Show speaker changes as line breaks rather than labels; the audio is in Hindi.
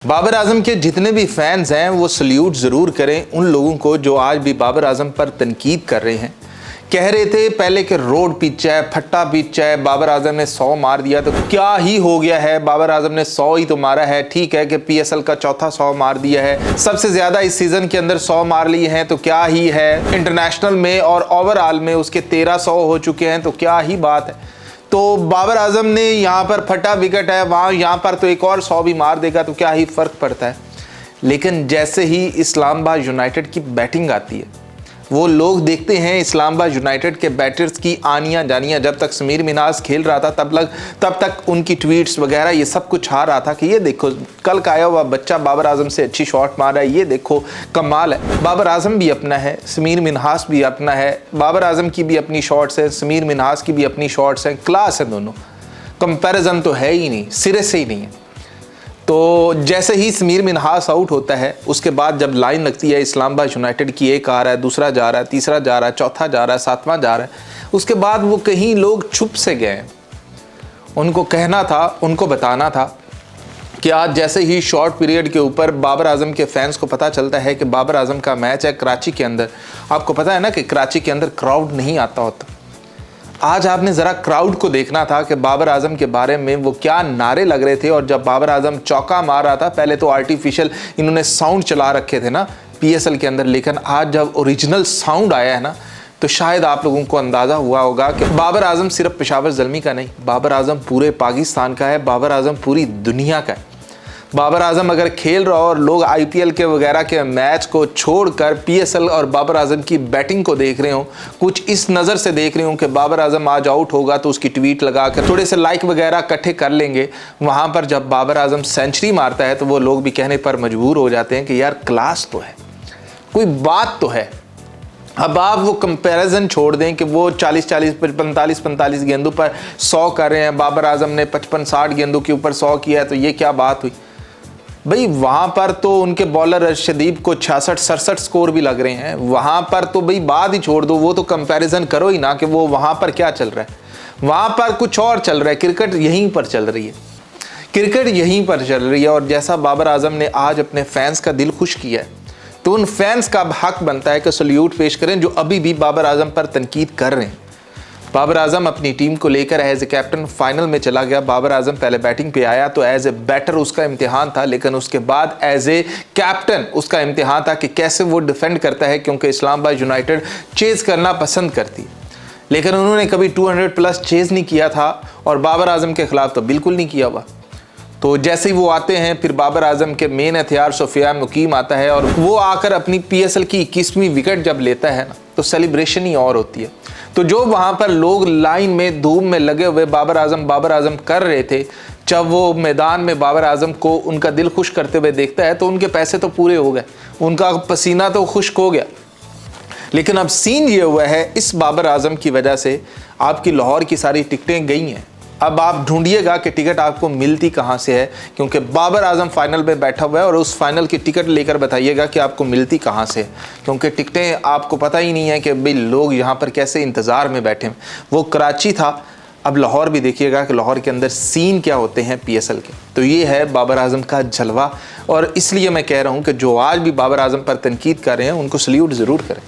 बाबर आजम के जितने भी फैंस हैं वो सल्यूट ज़रूर करें उन लोगों को जो आज भी बाबर आजम पर तनकीद कर रहे हैं। कह रहे थे पहले कि रोड पिच है, फट्टा पिच है, बाबर आजम ने 100 मार दिया तो क्या ही हो गया है, बाबर आजम ने 100 ही तो मारा है। ठीक है कि पीएसएल का चौथा 100 मार दिया है, सबसे ज़्यादा इस सीज़न के अंदर 100 मार लिए हैं तो क्या ही है। इंटरनेशनल में और ओवरऑल में उसके 1300 हो चुके हैं तो क्या ही बात है। तो बाबर आजम ने यहाँ पर फटा विकेट है, वहाँ यहाँ पर तो एक और 100 भी मार देगा तो क्या ही फ़र्क पड़ता है। लेकिन जैसे ही इस्लामाबाद यूनाइटेड की बैटिंग आती है, वो लोग देखते हैं इस्लामाबाद यूनाइटेड के बैटर्स की आनियाँ जानियाँ। जब तक समीर मिन्हास खेल रहा था तब तक उनकी ट्वीट्स वगैरह ये सब कुछ आ रहा था कि ये देखो कल का आया हुआ बच्चा बाबर आजम से अच्छी शॉट मार रहा है, ये देखो कमाल है। बाबर आजम भी अपना है, समीर मिन्हास भी अपना है, बाबर आजम की भी अपनी शॉट्स हैं, समीर मिन्हास की भी अपनी शॉट्स हैं, क्लास है दोनों, कंपैरिजन तो है ही नहीं, सिरे से ही नहीं है। तो जैसे ही समीर मिन्हास आउट होता है उसके बाद जब लाइन लगती है इस्लामाबाद यूनाइटेड की, एक आ रहा है, दूसरा जा रहा है, तीसरा जा रहा है, चौथा जा रहा है, सातवां जा रहा है, उसके बाद वो कहीं लोग छुप से गए। उनको कहना था, उनको बताना था कि आज जैसे ही शॉर्ट पीरियड के ऊपर बाबर आजम के फैंस को पता चलता है कि बाबर आजम का मैच है कराची के अंदर। आपको पता है ना कि कराची के अंदर क्राउड नहीं आता होता। आज आपने ज़रा क्राउड को देखना था कि बाबर आजम के बारे में वो क्या नारे लग रहे थे। और जब बाबर आजम चौका मार रहा था, पहले तो आर्टिफिशियल इन्होंने साउंड चला रखे थे ना पीएसएल के अंदर, लेकिन आज जब ओरिजिनल साउंड आया है ना तो शायद आप लोगों को अंदाज़ा हुआ होगा कि बाबर आजम सिर्फ पेशावर ज़ल्मी का नहीं, बाबर आजम पूरे पाकिस्तान का है, बाबर आजम पूरी दुनिया का है। बाबर आजम अगर खेल रहा हो और लोग आईपीएल के वगैरह के मैच को छोड़कर पीएसएल और बाबर आजम की बैटिंग को देख रहे हो, कुछ इस नज़र से देख रहे हो कि बाबर आजम आज आउट होगा तो उसकी ट्वीट लगा कर थोड़े से लाइक वगैरह इकट्ठे कर लेंगे, वहाँ पर जब बाबर आजम सेंचुरी मारता है तो वो लोग भी कहने पर मजबूर हो जाते हैं कि यार क्लास तो है, कोई बात तो है। अब आप वो कंपैरिजन छोड़ दें कि वो 40-40 45-45 गेंदों पर 100 कर रहे हैं, बाबर आजम ने 55-60 गेंदों के ऊपर 100 किया है, तो ये क्या बात हुई भाई। वहाँ पर तो उनके बॉलर अर्शदीप को 66-67 स्कोर भी लग रहे हैं। वहाँ पर तो भाई बात ही छोड़ दो, वो तो कंपैरिजन करो ही ना कि वो वहाँ पर क्या चल रहा है। वहाँ पर कुछ और चल रहा है, क्रिकेट यहीं पर चल रही है, क्रिकेट यहीं पर चल रही है। और जैसा बाबर आजम ने आज अपने फैंस का दिल खुश किया है तो उन फैंस का हक बनता है कि सल्यूट पेश करें जो अभी भी बाबर आजम पर तनकीद कर रहे हैं। बाबर आजम अपनी टीम को लेकर एज ए कैप्टन फाइनल में चला गया। बाबर आजम पहले बैटिंग पे आया तो एज ए बैटर उसका इम्तिहान था, लेकिन उसके बाद एज ए कैप्टन उसका इम्तिहान था कि कैसे वो डिफेंड करता है, क्योंकि इस्लामाबाद यूनाइटेड चेज़ करना पसंद करती, लेकिन उन्होंने कभी 200 प्लस चेज़ नहीं किया था और बाबर आजम के खिलाफ तो बिल्कुल नहीं किया हुआ। तो जैसे ही वो आते हैं फिर बाबर आजम के मेन हथियार सुफियान मुकीम आता है और वो आकर अपनी पीएसएल की 21वीं विकेट जब लेता है ना तो सेलिब्रेशन ही और होती है। तो जो वहाँ पर लोग लाइन में धूम में लगे हुए बाबर आजम कर रहे थे, जब वो मैदान में बाबर आजम को उनका दिल खुश करते हुए देखता है तो उनके पैसे तो पूरे हो गए, उनका पसीना तो खुश्क हो गया। लेकिन अब सीन ये हुआ है, इस बाबर आजम की वजह से आपकी लाहौर की सारी टिकटें गई हैं। अब आप ढूंढिएगा कि टिकट आपको मिलती कहाँ से है, क्योंकि बाबर आजम फाइनल में बैठा हुआ है और उस फाइनल की टिकट लेकर बताइएगा कि आपको मिलती कहाँ से है, क्योंकि टिकटें आपको पता ही नहीं है कि भाई लोग यहाँ पर कैसे इंतज़ार में बैठे हैं। वो कराची था, अब लाहौर भी देखिएगा कि लाहौर के अंदर सीन क्या होते हैं पीएसएल के। तो ये है बाबर आजम का जलवा, और इसलिए मैं कह रहा हूँ कि जो आज भी बाबर आजम पर तनकीद कर रहे हैं उनको सल्यूट ज़रूर करें।